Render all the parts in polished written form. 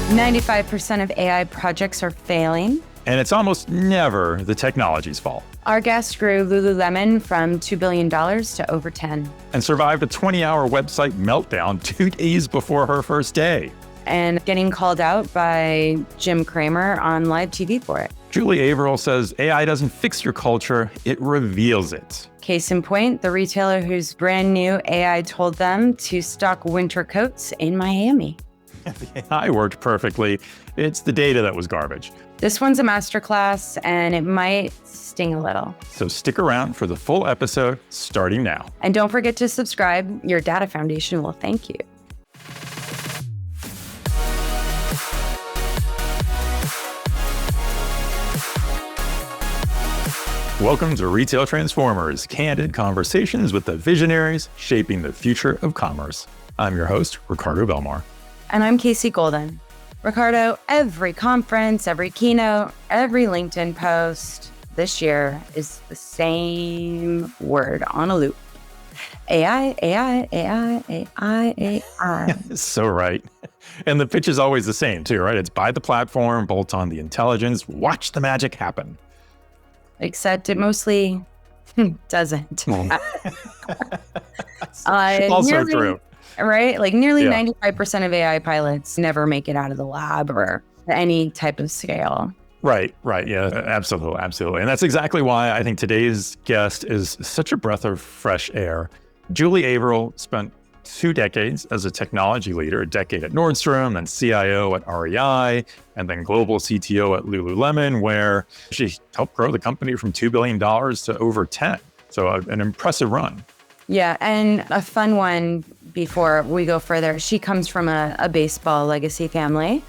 95% of AI projects are failing. And it's almost never the technology's fault. Our guest grew Lululemon from $2 billion to over 10. And survived a 20-hour website meltdown 2 days before her first day. And getting called out by Jim Cramer on live TV for it. Julie Averill says AI doesn't fix your culture, it reveals it. Case in point, the retailer whose brand new AI told them to stock winter coats in Miami. The AI worked perfectly. It's the data that was garbage. This one's a masterclass, and it might sting a little. So stick around for the full episode starting now. And don't forget to subscribe. Your data foundation will thank you. Welcome to Retail Transformers, candid conversations with the visionaries shaping the future of commerce. I'm your host, Ricardo Belmar. And I'm Casey Golden. Ricardo, every conference, every keynote, every LinkedIn post this year is the same word on a loop. AI, AI, AI, AI, AI. So right. And the pitch is always the same too, right? It's buy the platform, bolt on the intelligence, watch the magic happen. Except it mostly doesn't. Also true. Right? Like nearly 95% of AI pilots never make it out of the lab or any type of scale. Right. Yeah, absolutely. And that's exactly why I think today's guest is such a breath of fresh air. Julie Averill spent 2 decades as a technology leader, a decade at Nordstrom, then CIO at REI, and then global CTO at Lululemon, where she helped grow the company from $2 billion to over 10. So an impressive run. Yeah, and a fun one before we go further. She comes from a baseball legacy family.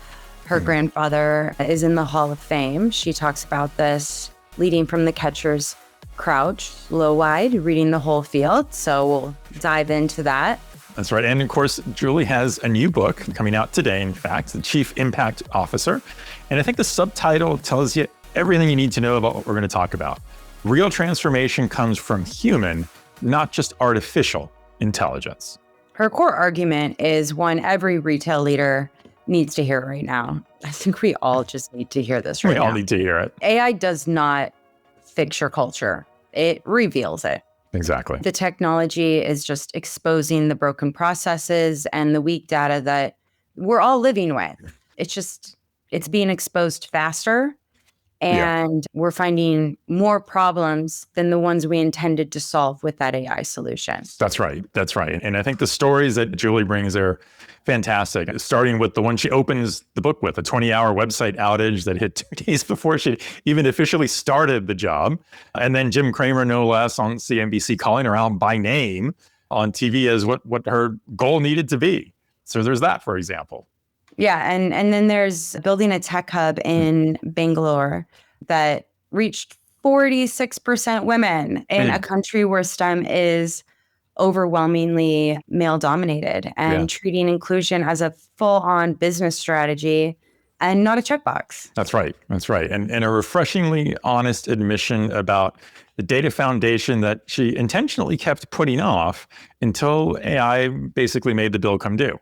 Her grandfather is in the Hall of Fame. She talks about this leading from the catcher's crouch, low wide, reading the whole field. So we'll dive into that. That's right. And of course, Julie has a new book coming out today, in fact, The Chief Impact Officer. And I think the subtitle tells you everything you need to know about what we're going to talk about. Real transformation comes from human, not just artificial intelligence. Her core argument is one every retail leader needs to hear right now. I think we all just need to hear this right now. We all need to hear it. AI does not fix your culture. It reveals it. Exactly. The technology is just exposing the broken processes and the weak data that we're all living with. It's being exposed faster. And we're finding more problems than the ones we intended to solve with that AI solution. That's right. And I think the stories that Julie brings are fantastic, starting with the one she opens the book with, a 20-hour website outage that hit 2 days before she even officially started the job. And then Jim Cramer, no less, on CNBC calling her out by name on TV as what her goal needed to be. So there's that, for example. Yeah, and then there's building a tech hub in Bangalore that reached 46% women in a country where STEM is overwhelmingly male-dominated, and treating inclusion as a full-on business strategy and not a checkbox. That's right. And a refreshingly honest admission about the data foundation that she intentionally kept putting off until AI basically made the bill come due.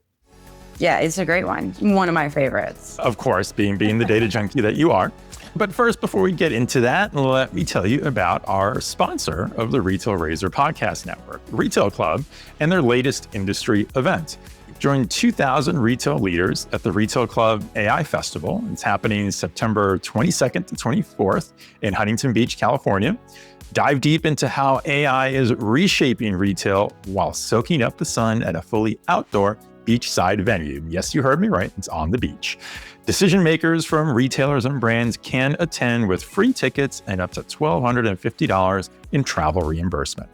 Yeah, it's a great one. One of my favorites. Of course, being the data junkie that you are. But first, before we get into that, let me tell you about our sponsor of the Retail Razor Podcast Network, Retail Club, and their latest industry event. Join 2,000 retail leaders at the Retail Club AI Festival. It's happening September 22nd to 24th in Huntington Beach, California. Dive deep into how AI is reshaping retail while soaking up the sun at a fully outdoor beachside venue. Yes, you heard me right. It's on the beach. Decision makers from retailers and brands can attend with free tickets and up to $1,250 in travel reimbursement.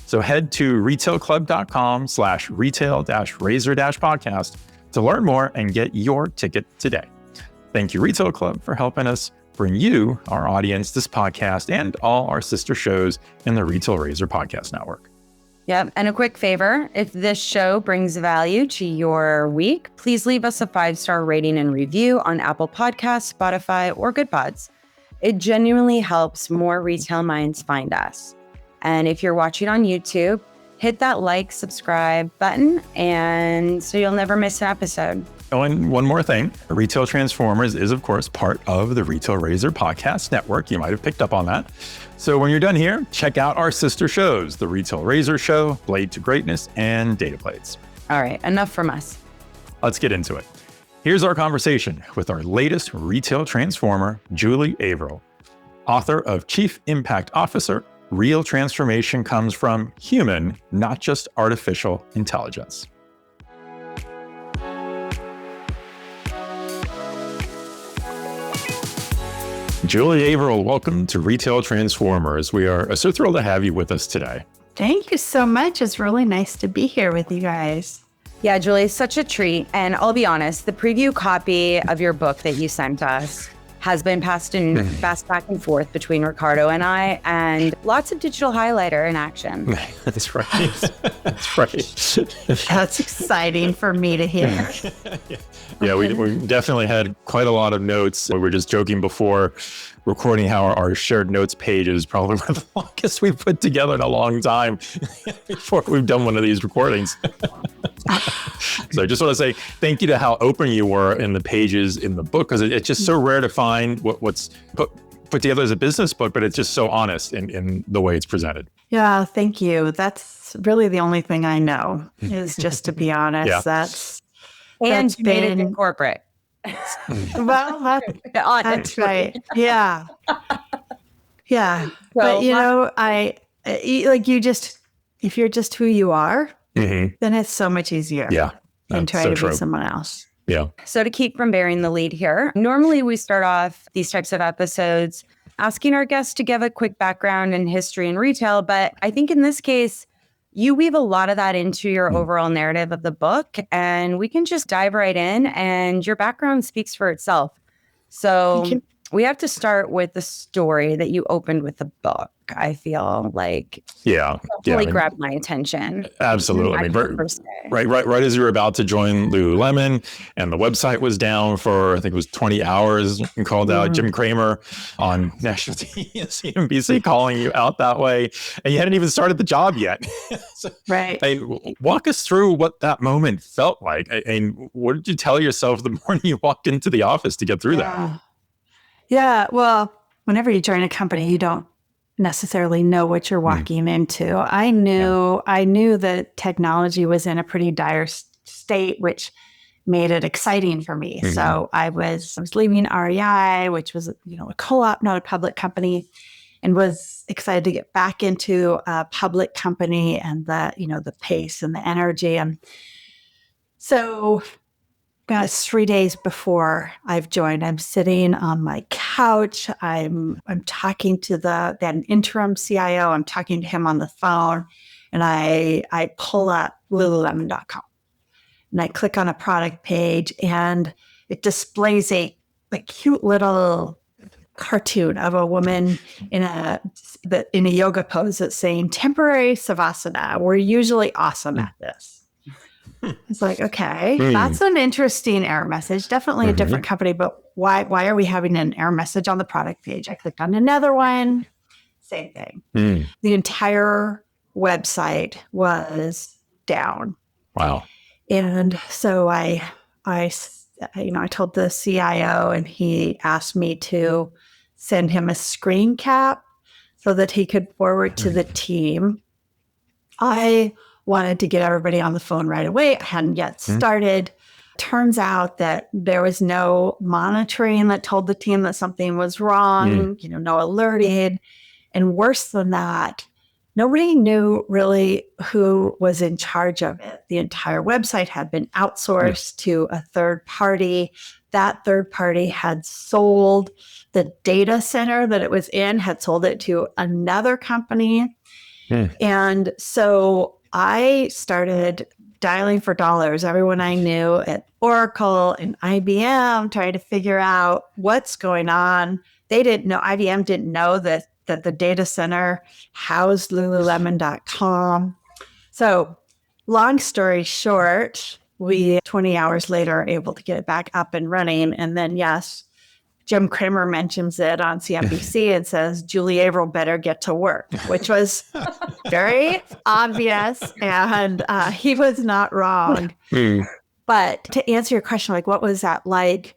So head to retailclub.com/retail-razor-podcast to learn more and get your ticket today. Thank you, Retail Club, for helping us bring you, our audience, this podcast and all our sister shows in the Retail Razor Podcast Network. Yep. And a quick favor, if this show brings value to your week, please leave us a 5-star rating and review on Apple Podcasts, Spotify, or Good Pods. It genuinely helps more retail minds find us. And if you're watching on YouTube, hit that like, subscribe button, and so you'll never miss an episode. Oh, and one more thing. Retail Transformers is, of course, part of the Retail Razor podcast network. You might have picked up on that. So when you're done here, check out our sister shows, the Retail Razor Show, Blade to Greatness, and Data Plates. All right, enough from us. Let's get into it. Here's our conversation with our latest Retail Transformer, Julie Averill, author of Chief Impact Officer, Real Transformation Comes from Human, Not Just Artificial Intelligence. Julie Averill, welcome to Retail Transformers. We are so thrilled to have you with us today. Thank you so much. It's really nice to be here with you guys. Yeah, Julie, such a treat. And I'll be honest, the preview copy of your book that you sent us has been passed back and forth between Ricardo and I, and lots of digital highlighter in action. That's right. That's right. That's exciting for me to hear. Yeah, we definitely had quite a lot of notes. We were just joking before recording how our shared notes page is probably one of the longest we've put together in a long time before we've done one of these recordings. So I just want to say thank you to how open you were in the pages in the book, because it's just so rare to find what's put together as a business book, but it's just so honest in the way it's presented. Yeah, thank you. That's really the only thing I know is just to be honest. Yeah. And you made it in corporate. Well, that's right. Yeah. Yeah. So, but if you're just who you are, then it's so much easier than trying to be someone else. Yeah. So to keep from bearing the lead here, normally we start off these types of episodes asking our guests to give a quick background and history in retail. But I think in this case, you weave a lot of that into your overall narrative of the book, and we can just dive right in, and your background speaks for itself. So we have to start with the story that you opened with the book. I feel like really grabbed my attention. Absolutely. Right as you were about to join Lululemon and the website was down for, I think it was 20 hours, and called out Jim Cramer on national TV and CNBC calling you out that way. And you hadn't even started the job yet. Walk us through what that moment felt like. And what did you tell yourself the morning you walked into the office to get through that? Yeah. Well, whenever you join a company, you don't necessarily know what you're walking into. I knew that technology was in a pretty dire state, which made it exciting for me. So I was leaving REI, which was, a co-op, not a public company, and was excited to get back into a public company and the pace and the energy. And so about 3 days before I've joined, I'm sitting on my couch. I'm talking to the interim CIO. I'm talking to him on the phone, and I pull up Lululemon.com, and I click on a product page, and it displays a cute little cartoon of a woman in a yoga pose that's saying temporary savasana. We're usually awesome at this. It's like, okay, that's an interesting error message. Definitely a different company, but why are we having an error message on the product page? I clicked on another one, same thing. The entire website was down. Wow. And so I told the CIO, and he asked me to send him a screen cap so that he could forward to the team. I wanted to get everybody on the phone right away. I hadn't yet started. Turns out that there was no monitoring that told the team that something was wrong, no alerting. And worse than that, nobody knew really who was in charge of it. The entire website had been outsourced to a third party. That third party had sold the data center that it was in, had sold it to another company. And so I started dialing for dollars, everyone I knew at Oracle and IBM, trying to figure out what's going on. They didn't know, IBM didn't know that the data center housed Lululemon.com. So long story short, we 20 hours later are able to get it back up and running. And then, yes, Jim Cramer mentions it on CNBC and says, Julie Averill better get to work, which was very obvious. And he was not wrong. But to answer your question, like, what was that like?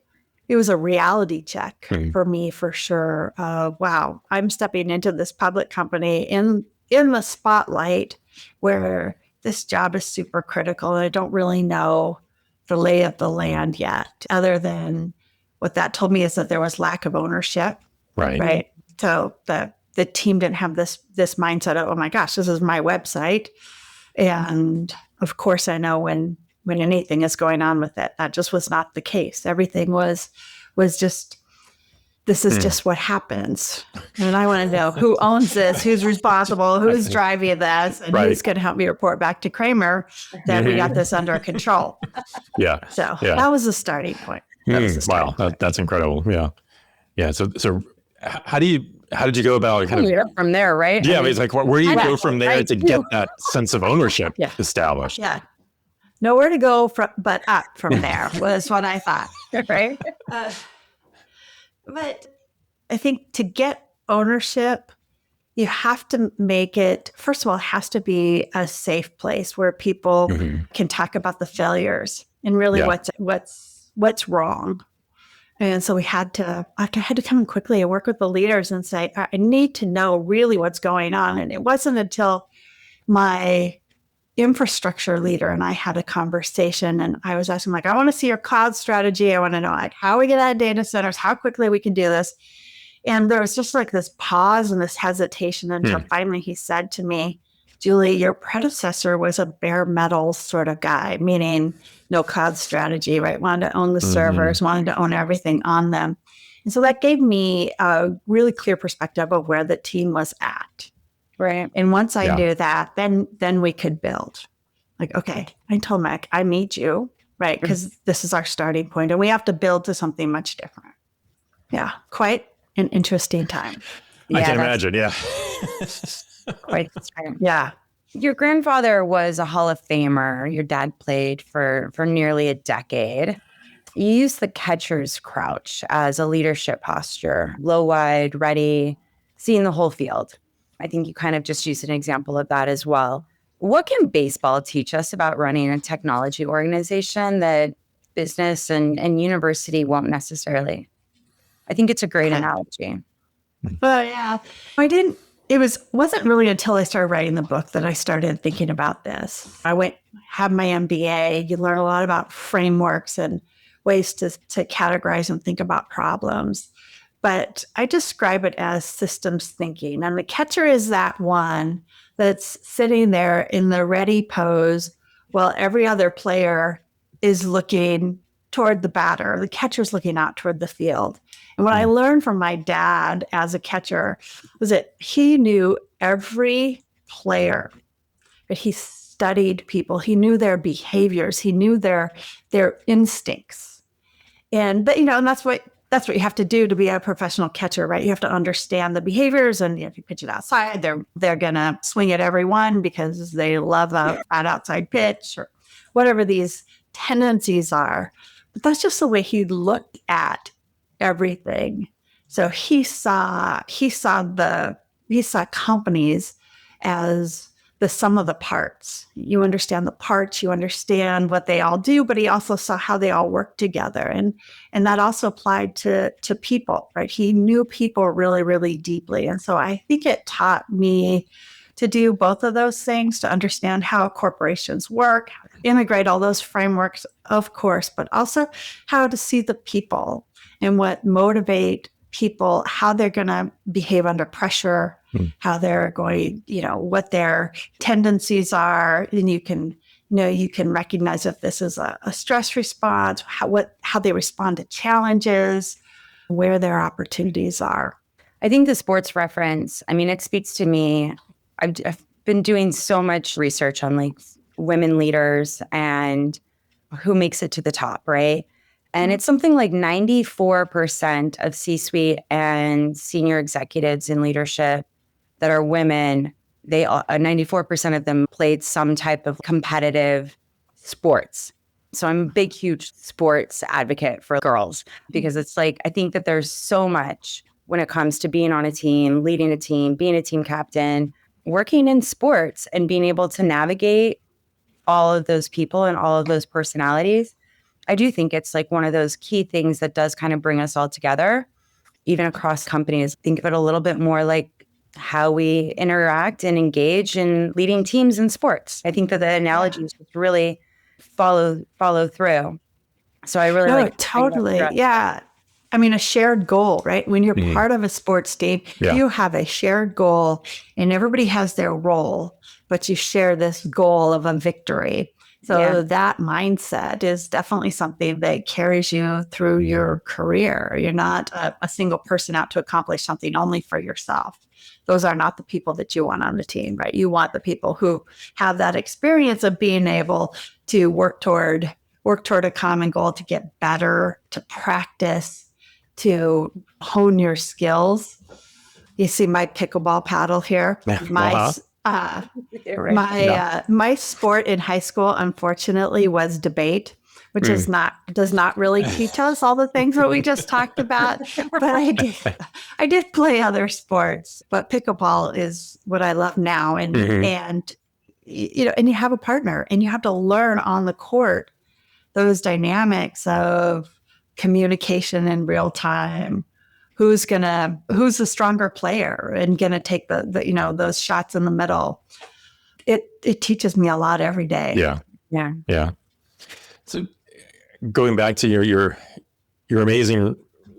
It was a reality check for me, for sure. Wow, I'm stepping into this public company in the spotlight where this job is super critical. And I don't really know the lay of the land yet, other than what that told me is that there was lack of ownership. Right. So the team didn't have this mindset of, oh my gosh, this is my website. And of course, I know when anything is going on with it, that just was not the case. Everything was just, this is just what happens. And I want to know who owns this, who's responsible, who's driving this, and who's going to help me report back to Kramer that we got this under control. So that was the starting point. Wow, that's incredible. Yeah. So how did you go about kind of from there, right? Yeah, it's like where do you go from there to get that sense of ownership established? Yeah. Nowhere to go but up from there was what I thought, right? But I think to get ownership, you have to make it, first of all, it has to be a safe place where people can talk about the failures and really what's wrong. And so I had to come in quickly and work with the leaders and say, I need to know really what's going on. And it wasn't until my infrastructure leader and I had a conversation, and I was asking, like, I want to see your cloud strategy. I want to know, like, how we get out of data centers, how quickly we can do this. And there was just like this pause and this hesitation until finally he said to me, Julie, your predecessor was a bare metal sort of guy, meaning no cloud strategy, right? Wanted to own the servers, wanted to own everything on them. And so that gave me a really clear perspective of where the team was at. Right. And once I knew that, then we could build. Like, okay, I told Mac, I need you, right? Because this is our starting point and we have to build to something much different. Yeah. Quite an interesting time. I can imagine. Yeah. Quite the time. Yeah. Your grandfather was a Hall of Famer. Your dad played for nearly a decade. You used the catcher's crouch as a leadership posture, low, wide, ready, seeing the whole field. I think you kind of just used an example of that as well. What can baseball teach us about running a technology organization that business and university won't necessarily? I think it's a great analogy. Well, yeah. It wasn't really until I started writing the book that I started thinking about this. I have my MBA. You learn a lot about frameworks and ways to categorize and think about problems. But I describe it as systems thinking. And the catcher is that one that's sitting there in the ready pose while every other player is looking toward the batter. The catcher's looking out toward the field. And what I learned from my dad as a catcher was that he knew every player, but he studied people. He knew their behaviors. He knew their instincts. And that's what you have to do to be a professional catcher, right? You have to understand the behaviors, and if you pitch it outside, they're gonna swing at everyone because they love an outside pitch or whatever these tendencies are. But that's just the way he looked at everything. So he saw companies as the sum of the parts. You understand the parts, you understand what they all do, but he also saw how they all work together. And that also applied to people, right? He knew people really, really deeply. And so I think it taught me to do both of those things, to understand how corporations work, how to integrate all those frameworks, of course, but also how to see the people and what motivate people, how they're going to behave under pressure, how they're going, what their tendencies are. And you can recognize if this is a stress response, how they respond to challenges, where their opportunities are. I think the sports reference, it speaks to me. I've been doing so much research on like women leaders and who makes it to the top, right? And it's something like 94% of C-suite and senior executives in leadership that are women, 94% of them played some type of competitive sports. So I'm a big, huge sports advocate for girls because it's like, I think that there's so much when it comes to being on a team, leading a team, being a team captain, working in sports and being able to navigate all of those people and all of those personalities. I do think it's like one of those key things that does kind of bring us all together, even across companies. Think of it a little bit more like how we interact and engage in leading teams in sports. I think that the analogies really follow through. So I really like totally. Yeah. I mean, a shared goal, right? When you're part of a sports team, you have a shared goal and everybody has their role, but you share this goal of a victory. So that mindset is definitely something that carries you through your career. You're not a single person out to accomplish something only for yourself. Those are not the people that you want on the team, right? You want the people who have that experience of being able to work toward a common goal, to get better, to practice, to hone your skills. You see my pickleball paddle here. My sport in high school, unfortunately, was debate, which does not really teach us all the things that we just talked about. But I did play other sports, but pickleball is what I love now. And you have a partner, and you have to learn on the court those dynamics of communication in real time. Who's the stronger player and gonna take the those shots in the middle. It teaches me a lot every day. Yeah. So going back to your amazing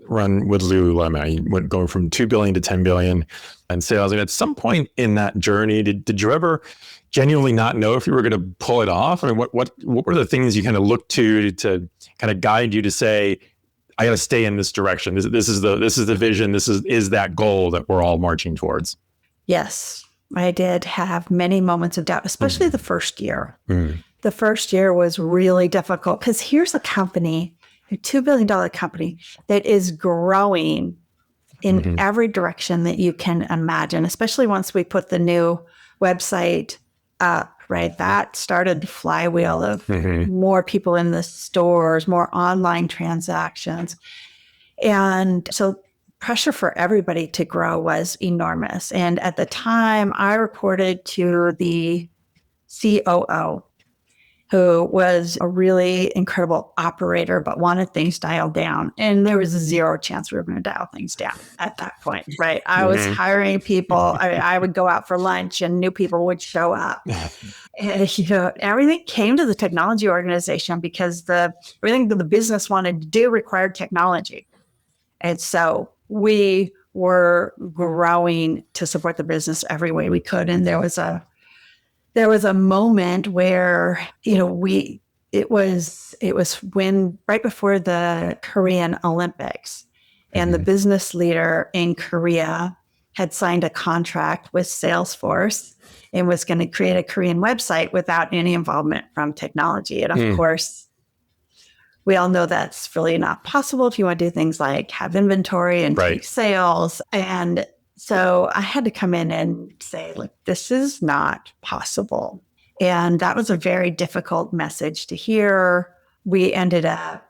run with Lululemon, you went going from 2 billion to 10 billion in sales. And at some point in that journey, did you ever genuinely not know if you were going to pull it off? I mean, what were the things you kind of looked to kind of guide you to say, I got to stay in this direction. This is the vision. This is that goal that we're all marching towards. Yes, I did have many moments of doubt, especially the first year. The first year was really difficult because here's a company, a $2 billion company that is growing in every direction that you can imagine, especially once we put the new website up, right? That started the flywheel of more people in the stores, more online transactions. And so pressure for everybody to grow was enormous. And at the time, I reported to the COO, who was a really incredible operator, but wanted things dialed down. And there was zero chance we were going to dial things down at that point, right? I was hiring people. I would go out for lunch and new people would show up. And, everything came to the technology organization because everything that the business wanted to do required technology. And so we were growing to support the business every way we could. And there was a moment where, it was when right before the Korean Olympics, and the business leader in Korea had signed a contract with Salesforce and was going to create a Korean website without any involvement from technology. And of course, we all know that's really not possible if you want to do things like have inventory and take sales. And so I had to come in and say, look, this is not possible. And that was a very difficult message to hear. We ended up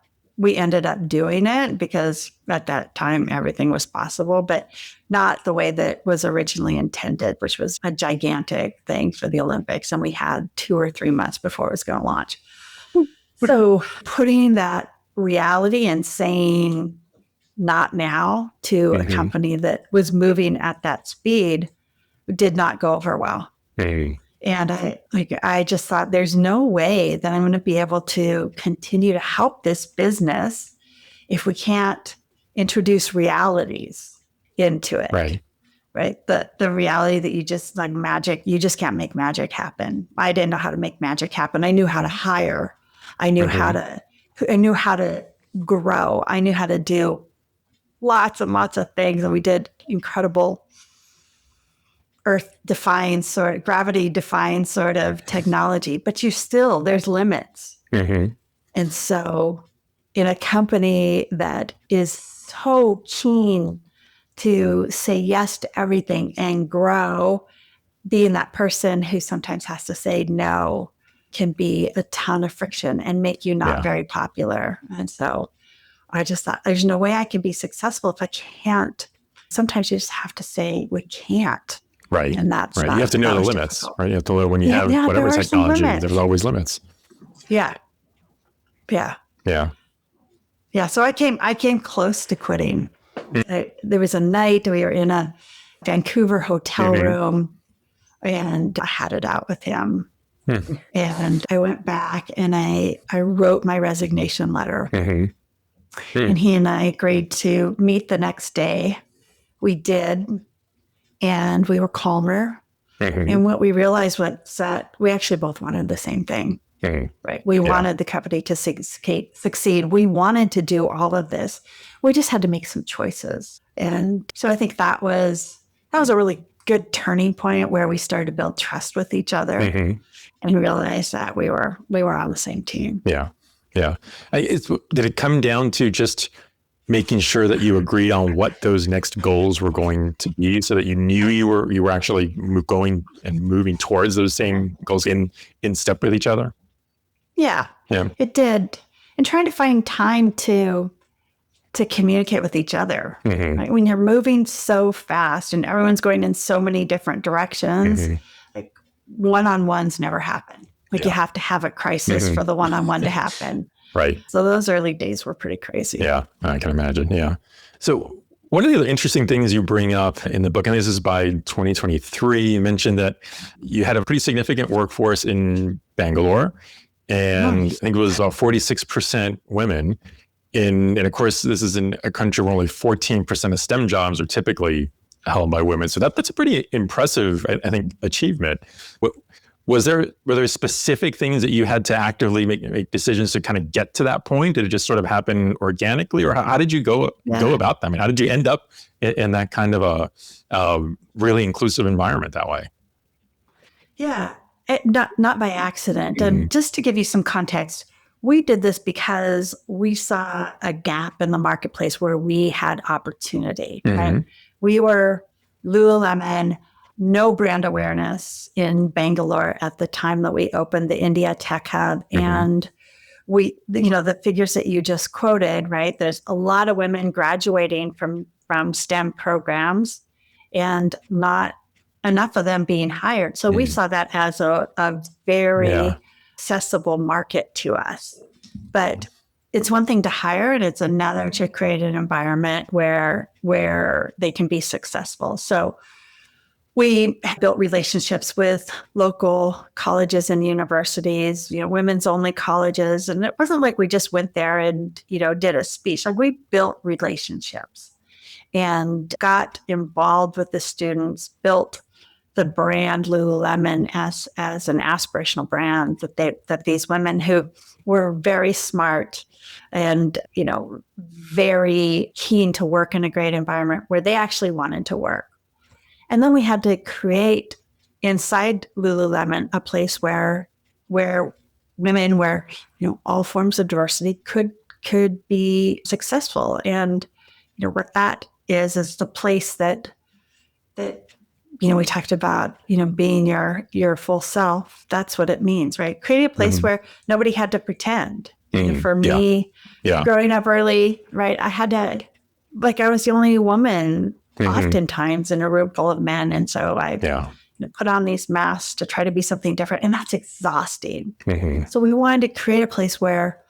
doing it because at that time everything was possible, but not the way that was originally intended, which was a gigantic thing for the Olympics. And we had 2 or 3 months before it was going to launch. So putting that reality and saying not now to a company that was moving at that speed did not go over well. And I just thought there's no way that I'm going to be able to continue to help this business if we can't introduce realities into it. Right. The reality that you just like magic, you just can't make magic happen. I didn't know how to make magic happen. I knew how to hire. I knew how to grow. I knew how to do lots and lots of things. And we did incredible gravity-defying sort of technology, but there's limits. And so in a company that is so keen to say yes to everything and grow, being that person who sometimes has to say no can be a ton of friction and make you not very popular. And so I just thought, there's no way I can be successful if I can't. Sometimes you just have to say, we can't. Right. And that's right. You have to know the limits, right? You have to know when you have whatever technology, there's always limits. Yeah. Yeah. Yeah. Yeah. So I came close to quitting. There was a night we were in a Vancouver hotel room and I had it out with him. And I went back and I wrote my resignation letter. And he and I agreed to meet the next day. We did. And we were calmer. And what we realized was that we actually both wanted the same thing. Right? We wanted the company to succeed. We wanted to do all of this. We just had to make some choices. And so I think that was a really good turning point where we started to build trust with each other and realized that we were on the same team. Yeah. Yeah. Did it come down to just making sure that you agreed on what those next goals were going to be so that you knew you were actually going and moving towards those same goals in step with each other? Yeah, it did. And trying to find time to communicate with each other. Right? When you're moving so fast and everyone's going in so many different directions, like one-on-ones never happen. Like you have to have a crisis for the one-on-one to happen. Right. So those early days were pretty crazy. Yeah, I can imagine. Yeah. So one of the other interesting things you bring up in the book, and this is by 2023, you mentioned that you had a pretty significant workforce in Bangalore. And I think it was 46% women. And of course, this is in a country where only 14% of STEM jobs are typically held by women. So that's a pretty impressive, I think, achievement. Were there specific things that you had to actively make decisions to kind of get to that point? Did it just sort of happen organically, or how did you go about that? I mean, how did you end up in that kind of a really inclusive environment that way? Yeah, not by accident. And just to give you some context, we did this because we saw a gap in the marketplace where we had opportunity. Right? We were Lululemon. No brand awareness in Bangalore at the time that we opened the India Tech Hub. And the figures that you just quoted, right? There's a lot of women graduating from STEM programs and not enough of them being hired. So we saw that as a very accessible market to us. But it's one thing to hire and it's another to create an environment where they can be successful. So we built relationships with local colleges and universities, women's only colleges. And it wasn't like we just went there and, did a speech. Like we built relationships and got involved with the students, built the brand Lululemon as an aspirational brand that these women who were very smart and, very keen to work in a great environment where they actually wanted to work. And then we had to create inside Lululemon a place where women, where all forms of diversity could be successful. And what that is the place that we talked about being your full self. That's what it means, right? Create a place where nobody had to pretend. For me, growing up early, right, I had to, I was the only woman oftentimes in a room full of men. And so I put on these masks to try to be something different. And that's exhausting. So we wanted to create a place where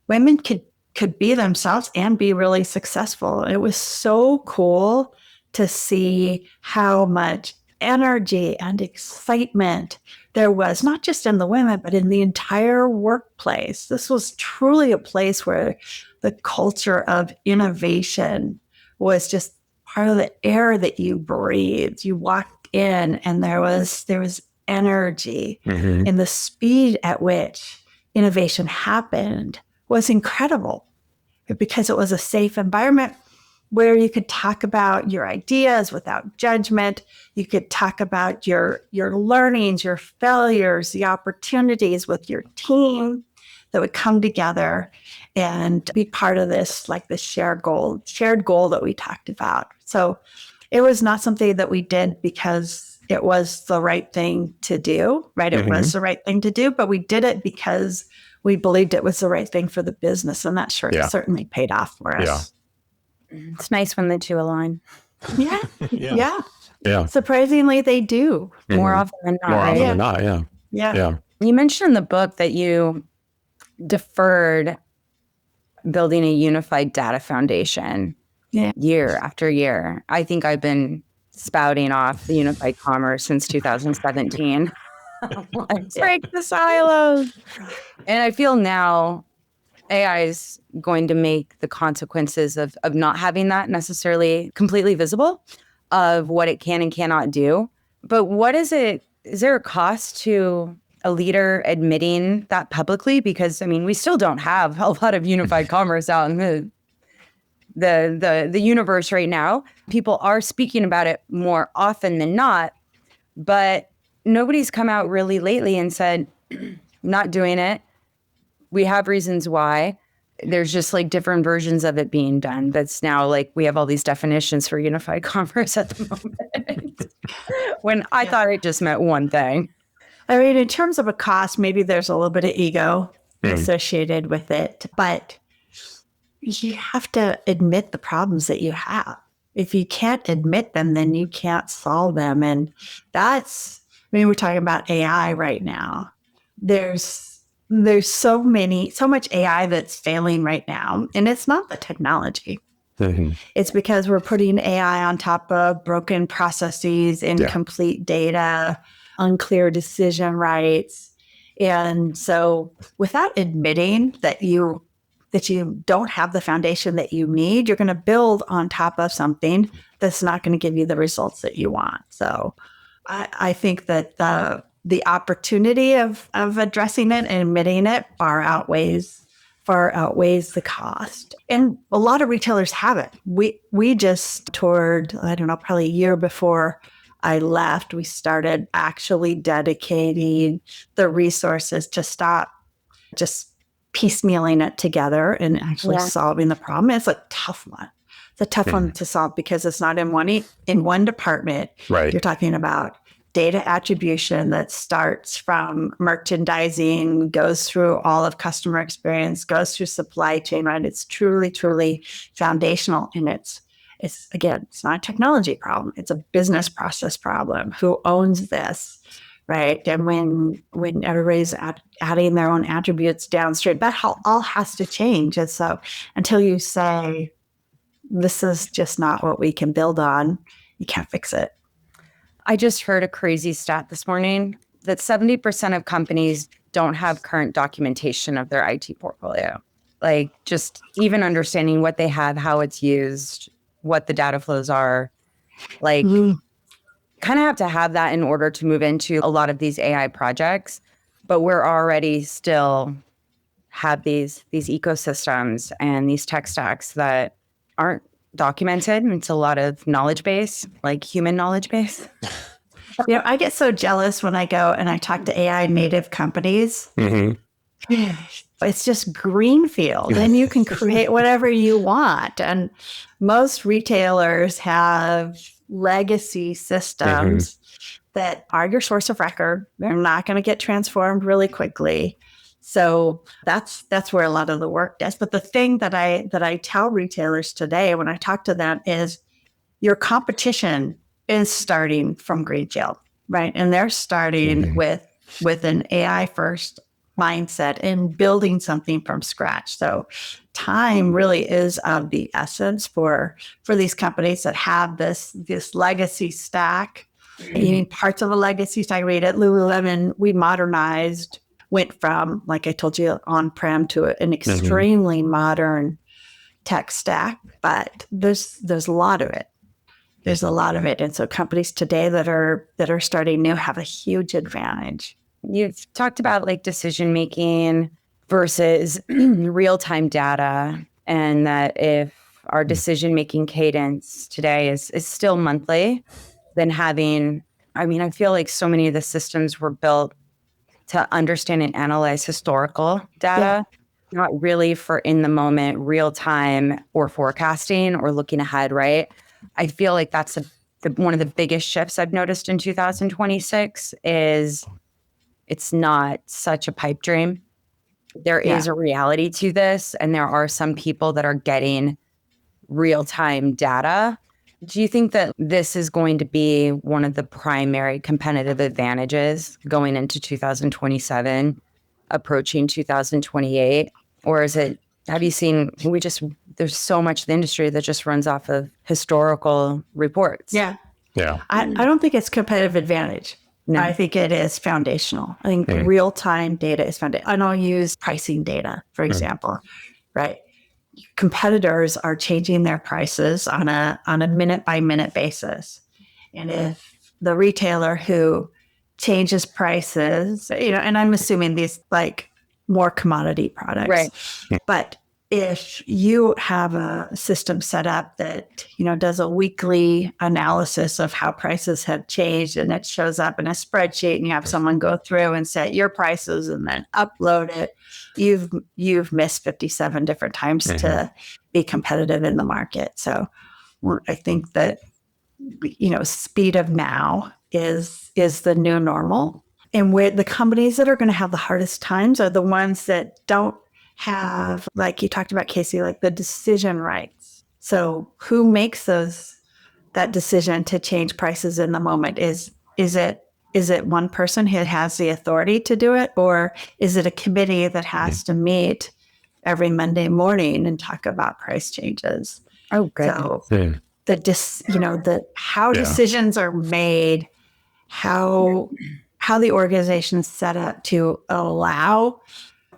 women could be themselves and be really successful. It was so cool to see how much energy and excitement there was, not just in the women, but in the entire workplace. This was truly a place where the culture of innovation was just part of the air that you breathed. You walked in and there was energy, and the speed at which innovation happened was incredible because it was a safe environment where you could talk about your ideas without judgment. You could talk about your learnings, your failures, the opportunities with your team that would come together and be part of this, this shared goal that we talked about. So it was not something that we did because it was the right thing to do, right? It was the right thing to do, but we did it because we believed it was the right thing for the business. And that certainly paid off for us. It's nice when the two align. Yeah. Yeah. Surprisingly, they do. More often than not. More right? often than not, yeah. You mentioned in the book that you deferred building a unified data foundation year after year. I think I've been spouting off the unified commerce since 2017. Like, break the silos. And I feel now AI is going to make the consequences of not having that necessarily completely visible of what it can and cannot do. But what is it? Is there a cost to a leader admitting that publicly? Because, I mean, we still don't have a lot of unified commerce out in the universe right now. People are speaking about it more often than not, but nobody's come out really lately and said, not doing it. We have reasons why. There's just like different versions of it being done. That's now like we have all these definitions for unified commerce at the moment. When I thought it just meant one thing. I mean, in terms of a cost, maybe there's a little bit of ego associated with it, but you have to admit the problems that you have. If you can't admit them, then you can't solve them. And we're talking about AI right now. There's so much AI that's failing right now, and it's not the technology. It's because we're putting AI on top of broken processes, incomplete data, unclear decision rights. And so without admitting that you don't have the foundation that you need, you're going to build on top of something that's not going to give you the results that you want. So I think that the opportunity of addressing it and admitting it far outweighs the cost. And a lot of retailers have it. We just toured, I don't know, probably a year before I left, we started actually dedicating the resources to stop just piecemealing it together and actually solving the problem. It's a tough one. It's a tough one to solve because it's not in one department. Right. You're talking about data attribution that starts from merchandising, goes through all of customer experience, goes through supply chain, right? It's truly, truly foundational. And it's not a technology problem. It's a business process problem. Who owns this, right? And when everybody's adding their own attributes downstream, that all has to change. And so until you say, this is just not what we can build on, you can't fix it. I just heard a crazy stat this morning that 70% of companies don't have current documentation of their IT portfolio. Like just even understanding what they have, how it's used, what the data flows are, like kind of have to have that in order to move into a lot of these AI projects. But we're already still have these ecosystems and these tech stacks that aren't documented. It's a lot of knowledge base, like human knowledge base. I get so jealous when I go and I talk to AI native companies. It's just Greenfield and you can create whatever you want. And most retailers have legacy systems that are your source of record. They're not going to get transformed really quickly. So that's where a lot of the work does. But the thing that I tell retailers today when I talk to them is your competition is starting from Greenfield, right? And they're starting with an AI first mindset and building something from scratch. So time really is of the essence for these companies that have this legacy stack. Even parts of a legacy stack. Right at Lululemon, we modernized, went from, like I told you, on-prem to an extremely modern tech stack, but there's a lot of it. There's a lot of it. And so companies today that are starting new have a huge advantage. You've talked about like decision-making versus real-time data, and that if our decision-making cadence today is still monthly, then I feel like so many of the systems were built to understand and analyze historical data, not really for in the moment, real time or forecasting or looking ahead, right? I feel like that's one of the biggest shifts I've noticed in 2026 is it's not such a pipe dream. There is a reality to this, and there are some people that are getting real-time data. Do you think that this is going to be one of the primary competitive advantages going into 2027, approaching 2028? Or is it, have you seen, there's so much of the industry that just runs off of historical reports. Yeah. Yeah. I don't think it's competitive advantage. No. I think it is foundational. I think real-time data is foundational. And I'll use pricing data, for example, right? Competitors are changing their prices on a minute-by-minute basis. And if the retailer who changes prices, and I'm assuming these like more commodity products, Right. But if you have a system set up that, does a weekly analysis of how prices have changed, and it shows up in a spreadsheet, and you have someone go through and set your prices and then upload it, you've missed 57 different times to be competitive in the market. So I think that, speed of now is the new normal. And where the companies that are going to have the hardest times are the ones that don't have, like you talked about, Casey, like the decision rights. So who makes that decision to change prices in the moment? Is it one person who has the authority to do it, or is it a committee that has to meet every Monday morning and talk about price changes? Oh, good. So how decisions are made, how the organization's set up to allow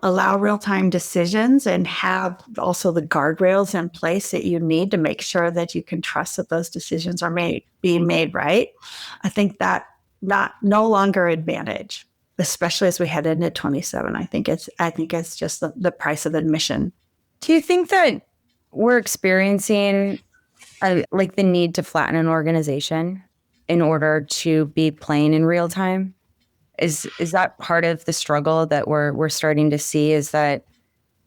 real-time decisions, and have also the guardrails in place that you need to make sure that you can trust that those decisions are being made right. I think that no longer advantage, especially as we head into 27. I think it's just the price of admission. Do you think that we're experiencing like the need to flatten an organization in order to be playing in real time? Is that part of the struggle that we're starting to see, is that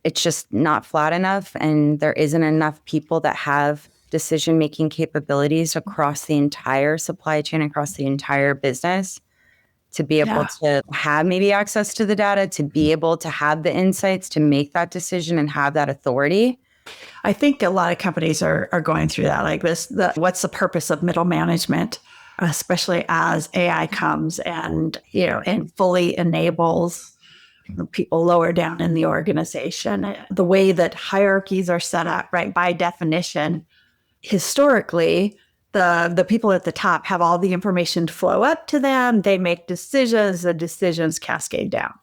it's just not flat enough, and there isn't enough people that have decision-making capabilities across the entire supply chain, across the entire business, to be able to have maybe access to the data, to be able to have the insights, to make that decision and have that authority? I think a lot of companies are going through that. Like what's the purpose of middle management, especially as AI comes and fully enables people lower down in the organization. The way that hierarchies are set up, right, by definition, historically, the people at the top have all the information flow up to them. They make decisions, the decisions cascade down.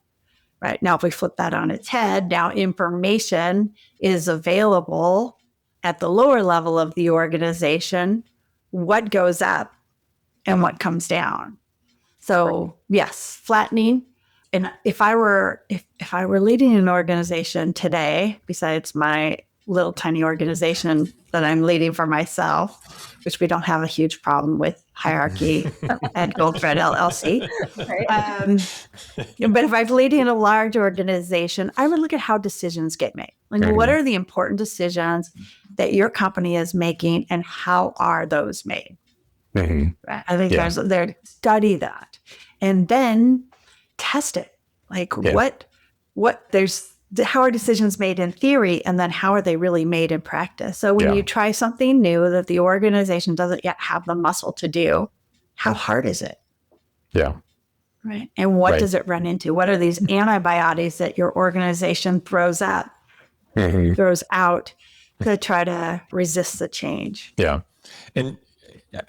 Right. Now, if we flip that on its head, now information is available at the lower level of the organization, what goes up and what comes down. So yes, flattening. And if I were leading an organization today, besides my little tiny organization that I'm leading for myself, which we don't have a huge problem with hierarchy at Goldthread LLC. But if I'm leading a large organization, I would look at how decisions get made. Like, what are the important decisions that your company is making, and how are those made? I think there's there, study that, and then test it. Like how are decisions made in theory, and then how are they really made in practice? So when you try something new that the organization doesn't yet have the muscle to do, how hard is it? Yeah. Right. And what does it run into? What are these antibiotics that your organization throws out to try to resist the change? Yeah. And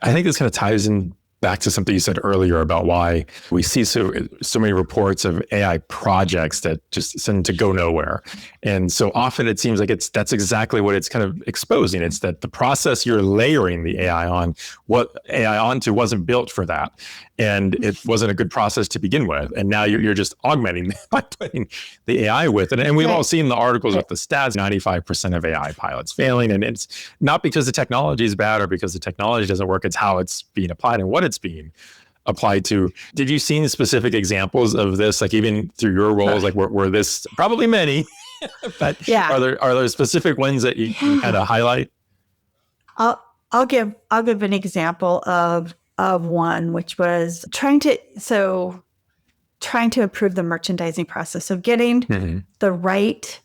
I think this kind of ties in back to something you said earlier about why we see so many reports of AI projects that just seem to go nowhere. And so often it seems like that's exactly what it's kind of exposing. It's that the process you're layering the AI onto wasn't built for that. And it wasn't a good process to begin with. And now you're just augmenting by putting the AI with it. And we've all seen the articles with the stats, 95% of AI pilots failing. And it's not because the technology is bad or because the technology doesn't work. It's how it's being applied and what it's being applied to. Did you see specific examples of this, like even through your roles, like were this probably many, but are there specific ones that you kind of highlight? I'll give an example of one, which was trying to improve the merchandising process. So getting the right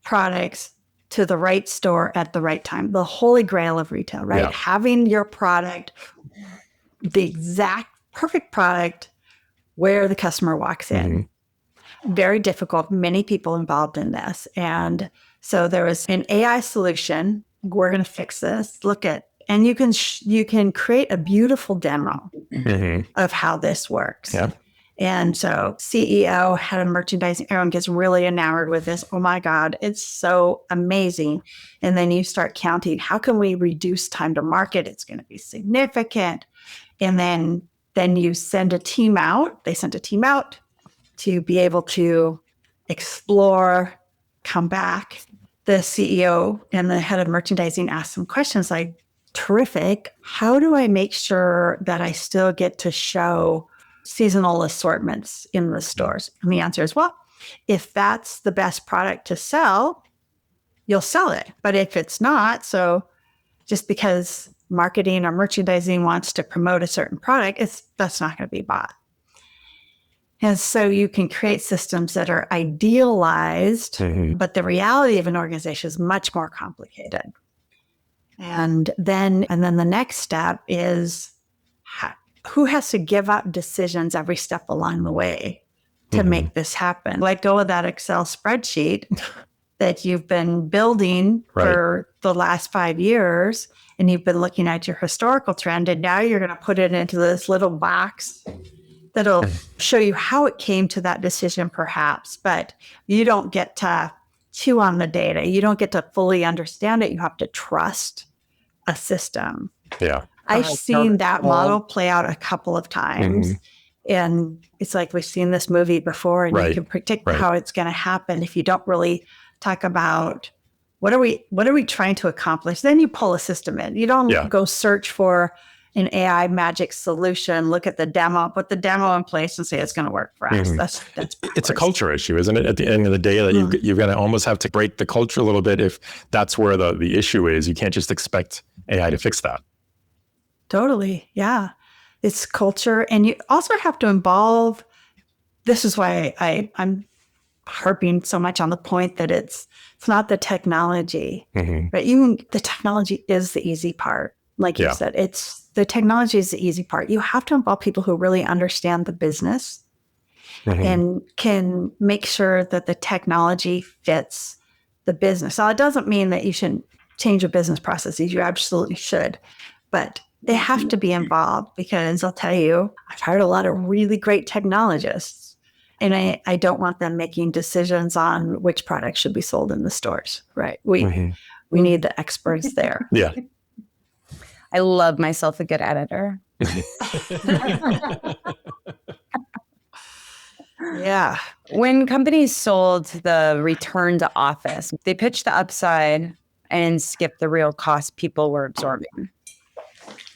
products to the right store at the right time, the holy grail of retail, right? Yeah. Having your product, the exact perfect product where the customer walks in. Very difficult, many people involved in this. And so there was an AI solution. We're going to fix this. And you can create a beautiful demo of how this works. Yeah. And so CEO, head of merchandising, everyone gets really enamored with this. Oh my God, it's so amazing. And then you start counting, how can we reduce time to market? It's going to be significant. And then you send a team out. They sent a team out to be able to explore, come back. The CEO and the head of merchandising asked some questions like, terrific. How do I make sure that I still get to show seasonal assortments in the stores? And the answer is, well, if that's the best product to sell, you'll sell it. But if it's not, so just because marketing or merchandising wants to promote a certain product, that's not going to be bought. And so you can create systems that are idealized, but the reality of an organization is much more complicated. And then the next step is who has to give up decisions every step along the way to make this happen? Let go of that Excel spreadsheet that you've been building for the last 5 years, and you've been looking at your historical trend, and now you're going to put it into this little box that'll show you how it came to that decision, perhaps, but you don't get to chew on the data. You don't get to fully understand it. You have to trust a system. Yeah. I've seen that model play out a couple of times. And it's like we've seen this movie before, and you can predict how it's going to happen if you don't really talk about what are we trying to accomplish. Then you pull a system in. You don't go search for an AI magic solution, look at the demo, put the demo in place and say it's going to work for us. That's it's a culture issue, isn't it? At the end of the day, that you're going to almost have to break the culture a little bit if that's where the issue is. You can't just expect AI to fix that. Totally. Yeah. It's culture. And you also have to involve, this is why I'm harping so much on the point that it's not the technology, but the technology is the easy part. Like you said, the technology is the easy part. You have to involve people who really understand the business and can make sure that the technology fits the business. Now, it doesn't mean that you shouldn't change your business processes. You absolutely should. But they have to be involved, because I'll tell you, I've hired a lot of really great technologists, and I don't want them making decisions on which products should be sold in the stores, right? We need the experts there. Yeah. I love myself a good editor. Yeah. When companies sold the return to office, they pitched the upside and skipped the real cost people were absorbing.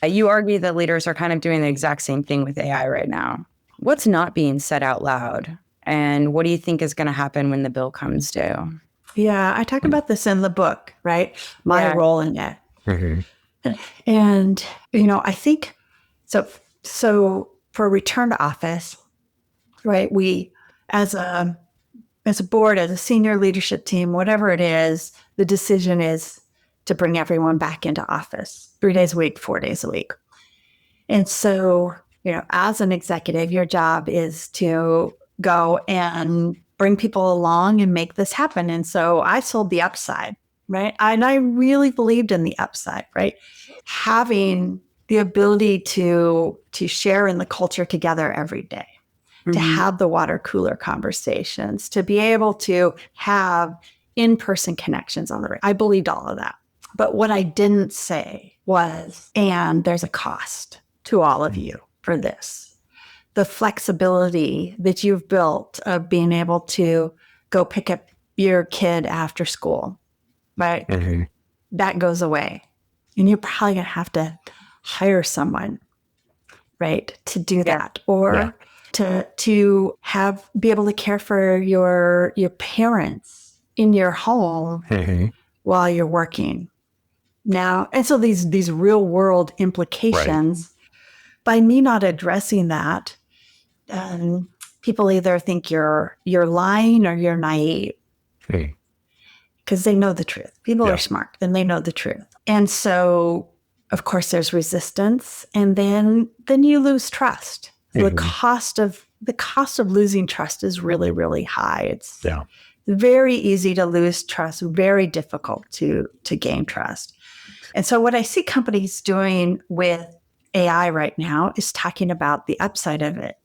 You argue that leaders are kind of doing the exact same thing with AI right now. What's not being said out loud? And what do you think is going to happen when the bill comes due? Yeah, I talk about this in the book, right? My role in it. And, I think, so for return to office, right, we, as a board, as a senior leadership team, whatever it is, the decision is to bring everyone back into office 3 days a week, 4 days a week. And so, as an executive, your job is to go and bring people along and make this happen. And so I sold the upside, right? And I really believed in the upside, right? Having the ability to share in the culture together every day, to have the water cooler conversations, to be able to have in-person connections on the road. I believed all of that. But what I didn't say was, and there's a cost to all of you for this. The flexibility that you've built of being able to go pick up your kid after school, right? That goes away. And you're probably going to have to hire someone, right, to do that. Or to be able to care for your parents in your home while you're working. now. And so these real world implications, by me not addressing that, people either think you're lying or you're naive. Because they know the truth. People are smart and they know the truth. And so, of course, there's resistance, and then you lose trust. The cost of losing trust is really, really high. It's very easy to lose trust, very difficult to gain trust. And so what I see companies doing with AI right now is talking about the upside of it.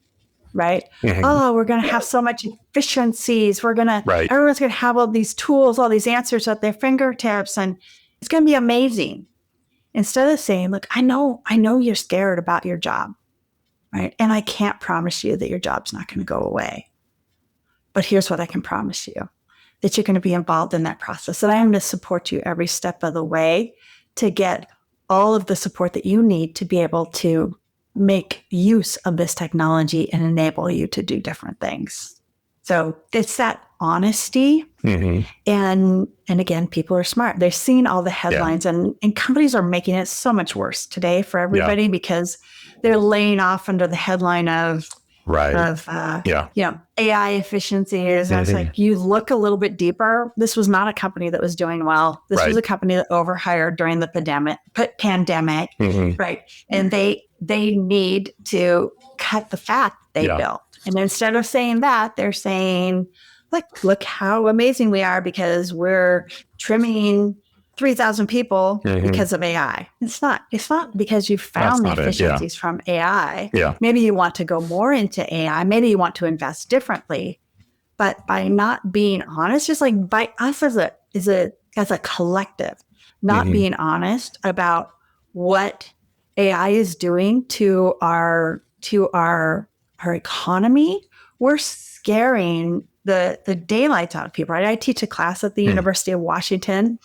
Right? Oh, we're going to have so much efficiencies. Everyone's going to have all these tools, all these answers at their fingertips, and it's going to be amazing. Instead of saying, look, I know you're scared about your job, right? And I can't promise you that your job's not going to go away. But here's what I can promise you, that you're going to be involved in that process. And I'm going to support you every step of the way to get all of the support that you need to be able to make use of this technology and enable you to do different things. So it's that honesty. And again, people are smart. They're seeing all the headlines and companies are making it so much worse today for everybody because they're laying off under the headline of AI efficiencies. And it's like, you look a little bit deeper. This was not a company that was doing well. This was a company that overhired during the pandemic, right? And they need to cut the fat they built. And instead of saying that, they're saying, look how amazing we are because we're trimming 3,000 people because of AI. It's not because you found the efficiencies from AI. Maybe you want to go more into AI. Maybe you want to invest differently. But by not being honest, just like by us as a collective, not being honest about what AI is doing to our economy, we're scaring the daylights out of people, right? I teach a class at the University of Washington,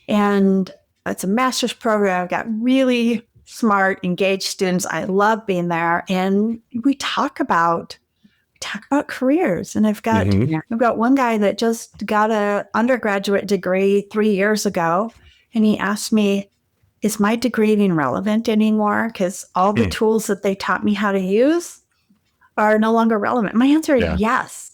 and it's a master's program. I've got really smart, engaged students. I love being there. And we talk about careers. And I've got one guy that just got an undergraduate degree 3 years ago. And he asked me, is my degree even relevant anymore? Because all the tools that they taught me how to use are no longer relevant. My answer is yes.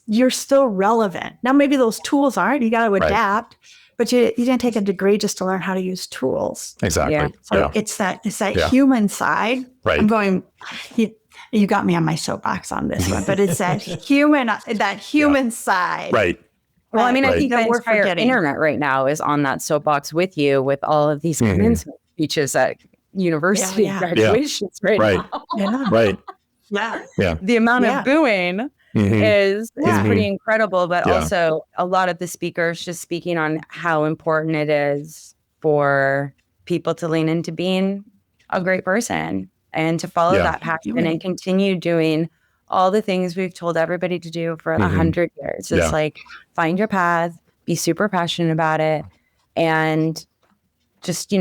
You're still relevant. Now, maybe those tools aren't. You got to adapt, but you didn't take a degree just to learn how to use tools. Exactly. So it's that human side. I'm going, you got me on my soapbox on this one, but it's that human side. Right. Well, I mean, I think the entire internet right now is on that soapbox with you, with all of these commencement speeches at university graduations now. Right. The amount of booing is pretty incredible, but also a lot of the speakers just speaking on how important it is for people to lean into being a great person and to follow that passion and continue doing all the things we've told everybody to do for 100 years. It's like, find your path, be super passionate about it, and just,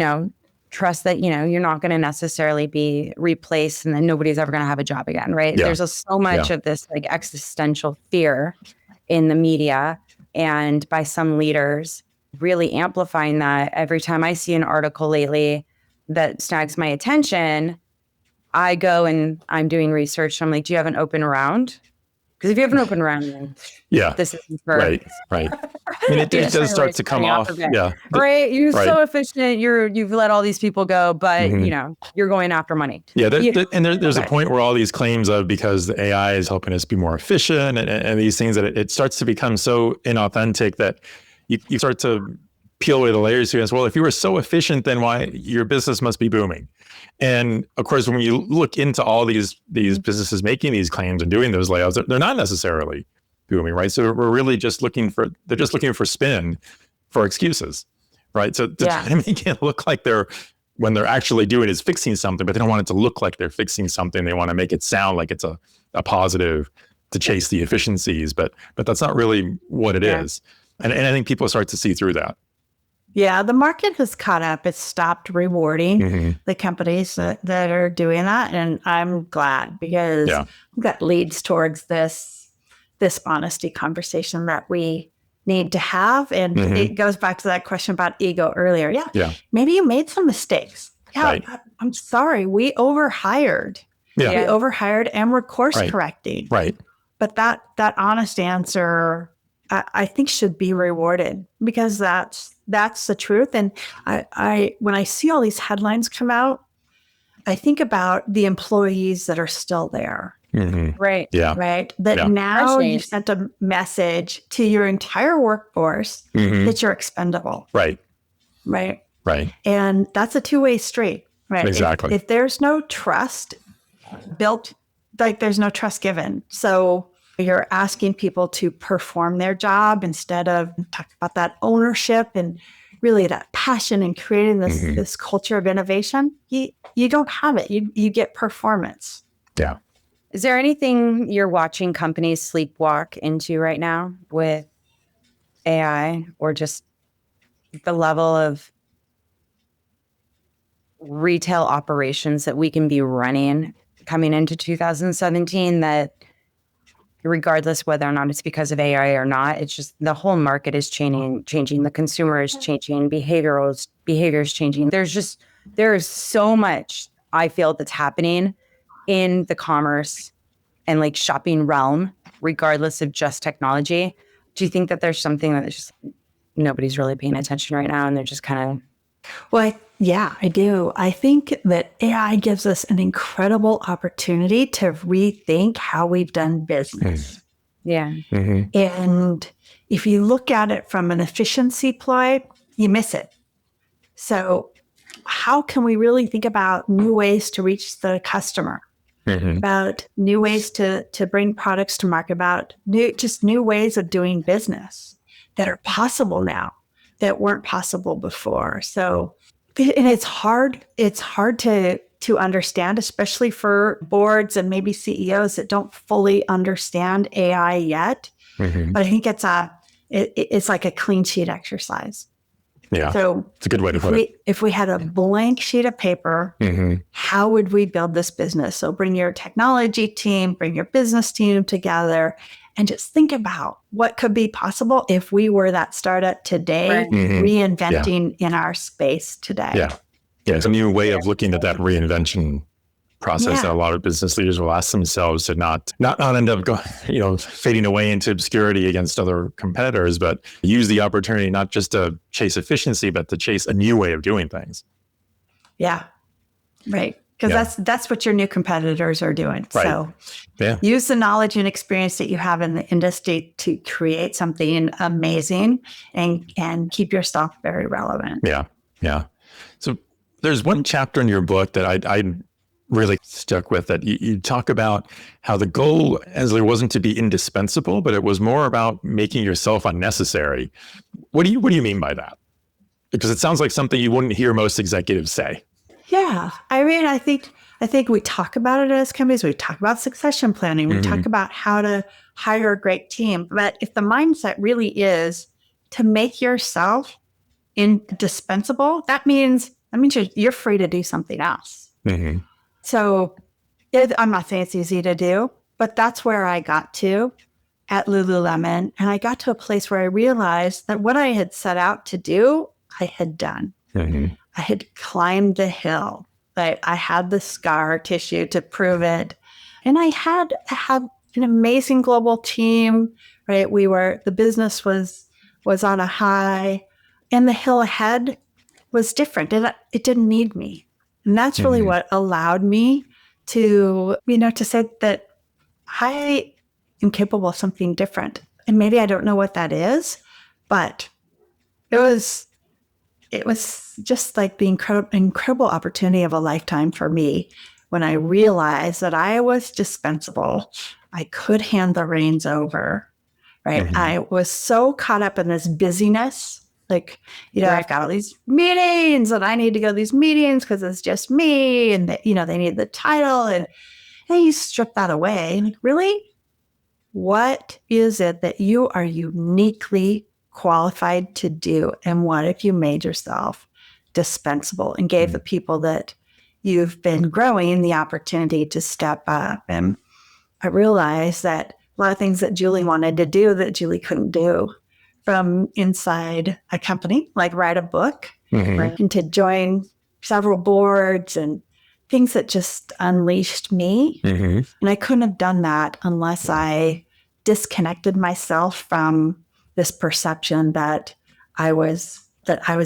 trust that, you're not going to necessarily be replaced and then nobody's ever going to have a job again, right? There's so much of this like existential fear in the media and by some leaders really amplifying that. Every time I see an article lately that snags my attention, I go and I'm doing research. I'm like, do you have an open round? Because if you have an open round, then this isn't for right. I mean, it does start to come off. Right. You're so efficient. You've let all these people go, but you're going after money. And there's a point where all these claims of because the AI is helping us be more efficient and these things that it starts to become so inauthentic that you start to peel away the layers here as well. If you were so efficient, then why your business must be booming? And of course, when you look into all these businesses making these claims and doing those layoffs, they're not necessarily booming, right? So we're really just looking for spin for excuses, right? So to try to make it look like when they're actually doing is fixing something, but they don't want it to look like they're fixing something. They want to make it sound like it's a positive to chase the efficiencies, but that's not really what it is. And I think people start to see through that. Yeah, the market has caught up. It's stopped rewarding the companies that are doing that. And I'm glad because that leads towards this honesty conversation that we need to have. And it goes back to that question about ego earlier. Yeah. Maybe you made some mistakes. Yeah. Right. I'm sorry. We overhired. Yeah. We overhired and we're course correcting. Right. But that honest answer, I think, should be rewarded, because that's the truth. And I when I see all these headlines come out, I think about the employees that are still there. Right. Yeah. Right. That now you've sent a message to your entire workforce that you're expendable. Right. Right. Right. And that's a two-way street. Right. Exactly. If there's no trust built, like there's no trust given. So you're asking people to perform their job instead of talk about that ownership and really that passion and creating this culture of innovation. You don't have it. You get performance. Yeah. Is there anything you're watching companies sleepwalk into right now with AI, or just the level of retail operations that we can be running coming into 2017, that regardless whether or not it's because of AI or not, it's just the whole market is changing. The consumer is changing, behaviors changing. There is so much, I feel, that's happening in the commerce and like shopping realm, regardless of just technology. Do you think that there's something that just nobody's really paying attention right now and they're just kind of... Well, I do. I think that AI gives us an incredible opportunity to rethink how we've done business. Yeah. And if you look at it from an efficiency play, you miss it. So how can we really think about new ways to reach the customer, about new ways to bring products to market, about new ways of doing business that are possible now that weren't possible before. So, and it's hard to understand, especially for boards and maybe CEOs that don't fully understand AI yet. But I think it's like a clean sheet exercise. Yeah. So it's a good way to put it. If we had a blank sheet of paper, how would we build this business? So bring your technology team, bring your business team together, and just think about what could be possible if we were that startup today, reinventing in our space today. Yeah. Yeah. It's a new way of looking at that reinvention process that a lot of business leaders will ask themselves to not end up fading away into obscurity against other competitors, but use the opportunity not just to chase efficiency, but to chase a new way of doing things. Yeah. Right. Because that's what your new competitors are doing. Right. So use the knowledge and experience that you have in the industry to create something amazing and keep yourself very relevant. Yeah. Yeah. So there's one chapter in your book that I really stuck with, that you talk about how the goal, Esler, wasn't to be indispensable, but it was more about making yourself unnecessary. What do you mean by that? Because it sounds like something you wouldn't hear most executives say. Yeah. I mean, I think we talk about it as companies. We talk about succession planning. We talk about how to hire a great team. But if the mindset really is to make yourself indispensable, that means you're free to do something else. So I'm not saying it's easy to do, but that's where I got to at Lululemon. And I got to a place where I realized that what I had set out to do, I had done. I had climbed the hill. I had the scar tissue to prove it. And I had an amazing global team, right? The business was on a high, and the hill ahead was different. It didn't need me. And that's really what allowed me to say that I am capable of something different. And maybe I don't know what that is, but it was just like the incredible opportunity of a lifetime for me when I realized that I was dispensable. I could hand the reins over, right? I was so caught up in this busyness. Like, I've got all these meetings and I need to go to these meetings because it's just me, and they need the title, and you strip that away. And really, what is it that you are uniquely qualified to do? And what if you made yourself dispensable and gave the people that you've been growing the opportunity to step up? And I realized that a lot of things that Julie wanted to do that Julie couldn't do from inside a company, like write a book, Mm-hmm. and to join several boards and things that just unleashed me. Mm-hmm. And I couldn't have done that unless I disconnected myself from this perception that I was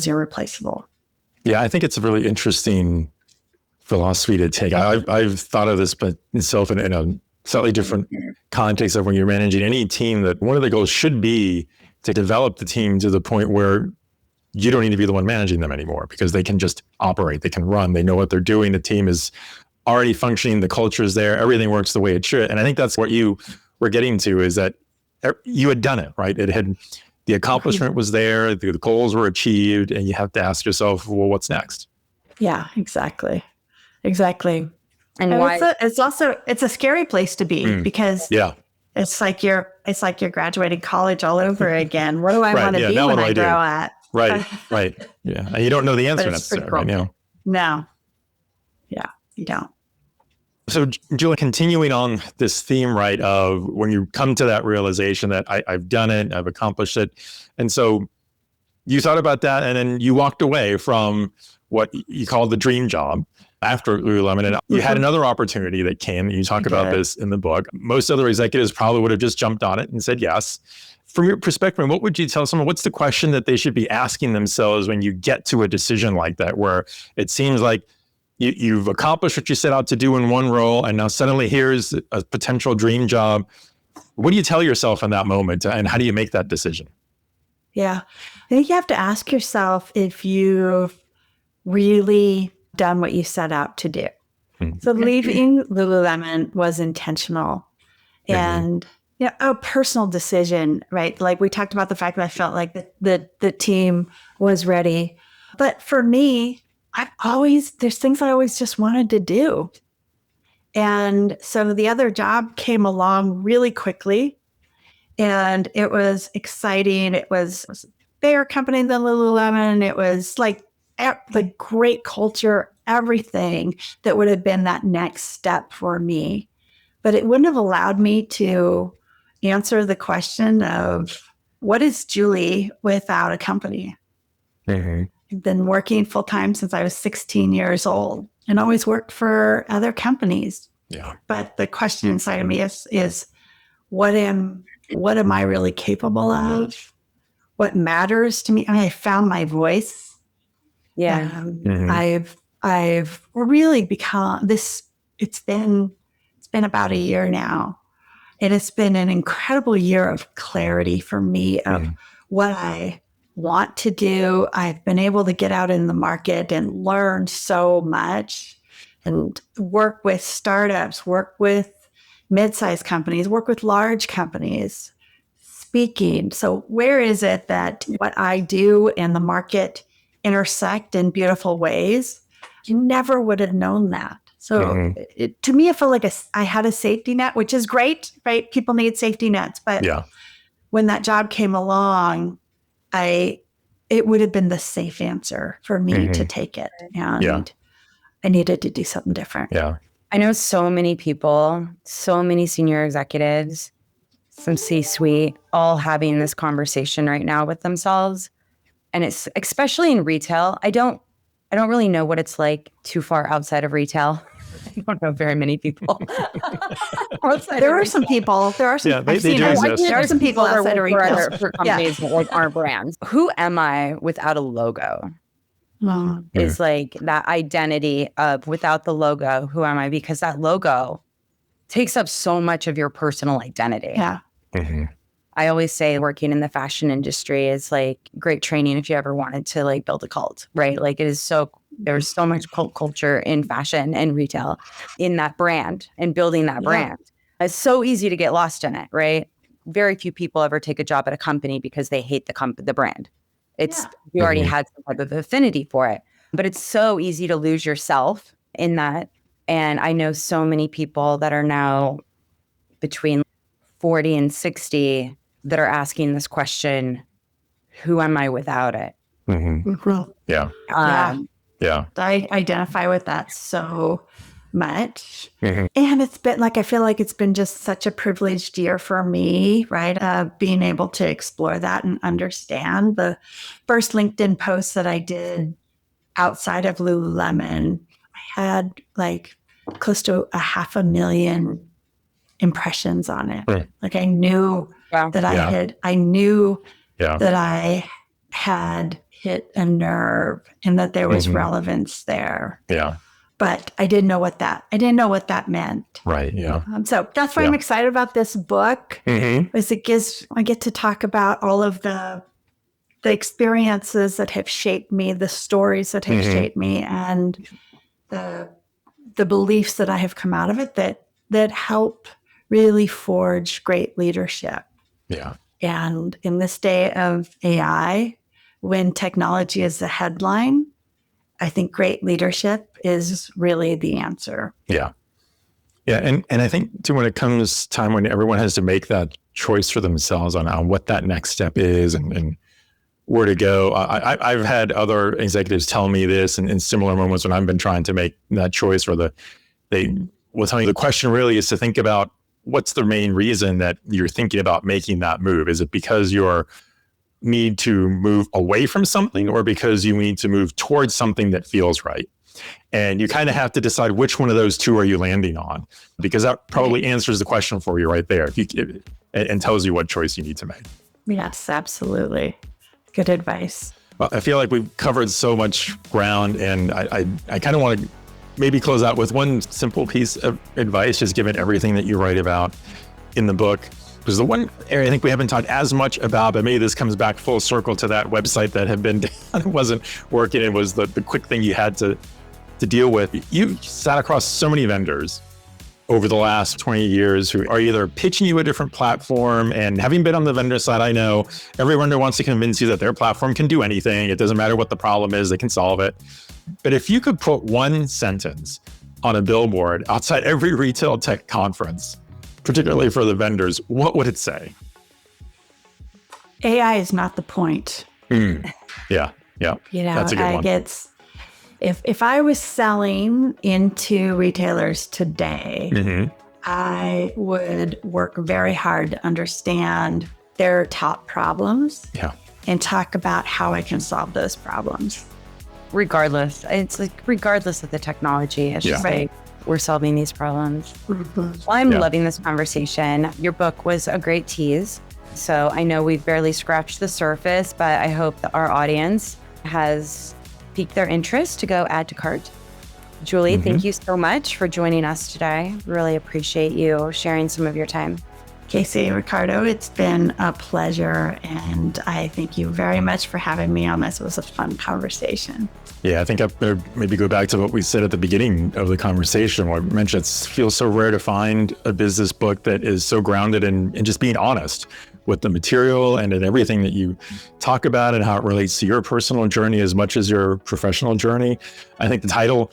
irreplaceable. Yeah, I think it's a really interesting philosophy to take. I've thought of this, but itself in a slightly different context of when you're managing any team, that one of the goals should be to develop the team to the point where you don't need to be the one managing them anymore, because they can just operate, they can run, they know what they're doing. The team is already functioning, the culture is there, everything works the way it should. And I think that's what you were getting to, is that you had done it, right? The accomplishment was there, the goals were achieved, and you have to ask yourself, well, what's next? Yeah, exactly. And why? It's a scary place to be, because it's like you're graduating college all over again. What do I want to be when I grow up? Right. Yeah. And you don't know the answer necessarily right now. No. Yeah, you don't. So, Julie, continuing on this theme, right, of when you come to that realization that I've done it, I've accomplished it. And so you thought about that, and then you walked away from what you call the dream job after Lululemon. And you had another opportunity that came. You talk about this in the book. Most other executives probably would have just jumped on it and said yes. From your perspective, what would you tell someone? What's the question that they should be asking themselves when you get to a decision like that, where it seems like you've accomplished what you set out to do in one role, and now suddenly here's a potential dream job? What do you tell yourself in that moment, and how do you make that decision? Yeah, I think you have to ask yourself if you've really done what you set out to do. So leaving Lululemon was intentional and a personal decision, right? Like we talked about the fact that I felt like the team was ready. But for me, there's things I always just wanted to do. And so the other job came along really quickly, and it was exciting. It was a bigger company than Lululemon. It was like the great culture, everything that would have been that next step for me. But it wouldn't have allowed me to answer the question of, what is Julie without a company? I've been working full time since I was 16 years old, and always worked for other companies. Yeah. But the question inside of me is what am I really capable of? What matters to me? I found my voice. Yeah. I've really become this. It's been about a year now. And it's been an incredible year of clarity for me of what I want to do. I've been able to get out in the market and learn so much, and work with startups, work with mid-sized companies, work with large companies, speaking. So where is it that what I do and the market intersect in beautiful ways? You never would have known that. So to me, it felt like I had a safety net, which is great, right? People need safety nets. But when that job came along, it would have been the safe answer for me to take it. And I needed to do something different. Yeah. I know so many people, so many senior executives, some C-suite, all having this conversation right now with themselves. And it's especially in retail. I don't really know what it's like too far outside of retail. I don't know very many people. There are some people. There are some. Yeah, they do exist. There are some people outside of retail for companies that like aren't brands. Who am I without a logo? Is like that identity of, without the logo, who am I? Because that logo takes up so much of your personal identity. Yeah. I always say working in the fashion industry is like great training if you ever wanted to like build a cult, right? Like there's so much cult culture in fashion and retail, in that brand and building that brand. It's so easy to get lost in it, right? Very few people ever take a job at a company because they hate the brand. You already had some type of affinity for it, but it's so easy to lose yourself in that. And I know so many people that are now between 40 and 60 that are asking this question, who am I without it? Yeah. I identify with that so much. And it's been like, I feel like it's been just such a privileged year for me, right? Being able to explore that and understand. The first LinkedIn post that I did outside of Lululemon, I had like close to 500,000 impressions on it. Like I knew that I knew that I had hit a nerve and that there was relevance there. Yeah. But I didn't know what that meant. Right. Yeah. So that's why I'm excited about this book. Is I get to talk about all of the experiences that have shaped me, the stories that have shaped me, and the beliefs that I have come out of it that help really forge great leadership. Yeah. And in this day of AI, when technology is the headline, I think great leadership is really the answer. Yeah. Yeah. And I think too, when it comes time when everyone has to make that choice for themselves on what that next step is and where to go. I've had other executives tell me this in similar moments when I've been trying to make that choice, or they will tell me the question really is to think about what's the main reason that you're thinking about making that move. Is it because you're need to move away from something, or because you need to move towards something that feels right? And you kind of have to decide which one of those two are you landing on, because that probably answers the question for you right there and tells you what choice you need to make. Yes, absolutely. Good advice. Well, I feel like we've covered so much ground, and I kind of want to maybe close out with one simple piece of advice, just given everything that you write about in the book. Because the one area I think we haven't talked as much about, but maybe this comes back full circle to that website that had been wasn't working. It was the quick thing you had to deal with. You sat across so many vendors over the last 20 years who are either pitching you a different platform, and having been on the vendor side, I know every vendor wants to convince you that their platform can do anything. It doesn't matter what the problem is, they can solve it. But if you could put one sentence on a billboard outside every retail tech conference, particularly for the vendors, what would it say? AI is not the point. Yeah. That's a good one. If I was selling into retailers today, I would work very hard to understand their top problems and talk about how I can solve those problems. Regardless of the technology, it's just like we're solving these problems. Well, I'm loving this conversation. Your book was a great tease. So I know we've barely scratched the surface, but I hope that our audience has piqued their interest to go add to cart. Julie, thank you so much for joining us today. Really appreciate you sharing some of your time. Casey, Ricardo, it's been a pleasure, and I thank you very much for having me on this. It was a fun conversation. Yeah, I think I better maybe go back to what we said at the beginning of the conversation, where I mentioned it feels so rare to find a business book that is so grounded in just being honest with the material and in everything that you talk about and how it relates to your personal journey as much as your professional journey. I think the title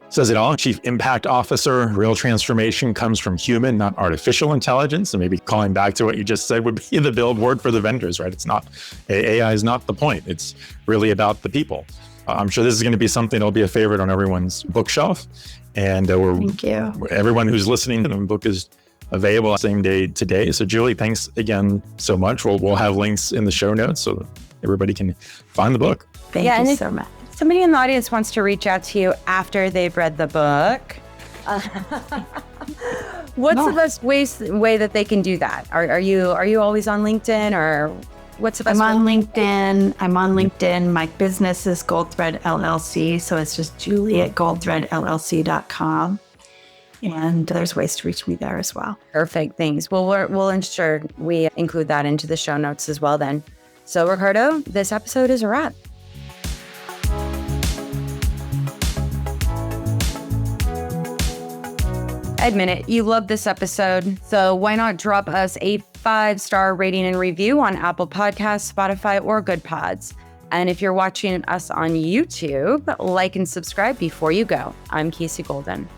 says it all. Chief Impact Officer, real transformation comes from human, not artificial intelligence. And maybe calling back to what you just said would be the billboard for the vendors, right? It's not, AI is not the point. It's really about the people. I'm sure this is going to be something that'll be a favorite on everyone's bookshelf. And thank you. Everyone who's listening to the book is available same day today. So Julie, thanks again so much. We'll have links in the show notes so that everybody can find the book. Thank you so much. Somebody in the audience wants to reach out to you after they've read the book. What's the best way that they can do that? Are you always on LinkedIn, or what's the best? I'm on LinkedIn. My business is Goldthread LLC, so it's just julie@goldthreadllc.com. And there's ways to reach me there as well. Perfect. Thanks. Well, we'll ensure we include that into the show notes as well then. So Ricardo, this episode is a wrap. Admit it, you love this episode, so why not drop us a 5-star rating and review on Apple Podcasts, Spotify, or Good Pods. And if you're watching us on YouTube, like and subscribe before you go. I'm Casey Golden.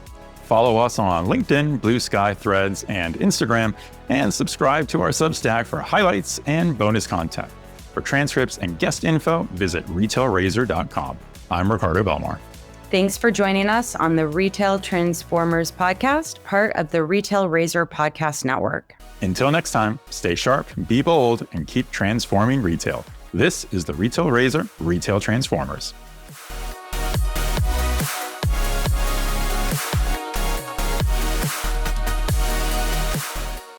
Follow us on LinkedIn, Blue Sky, Threads, and Instagram, and subscribe to our Substack for highlights and bonus content. For transcripts and guest info, visit retailrazor.com. I'm Ricardo Belmar. Thanks for joining us on the Retail Transformers podcast, part of the Retail Razor Podcast Network. Until next time, stay sharp, be bold, and keep transforming retail. This is the Retail Razor Retail Transformers.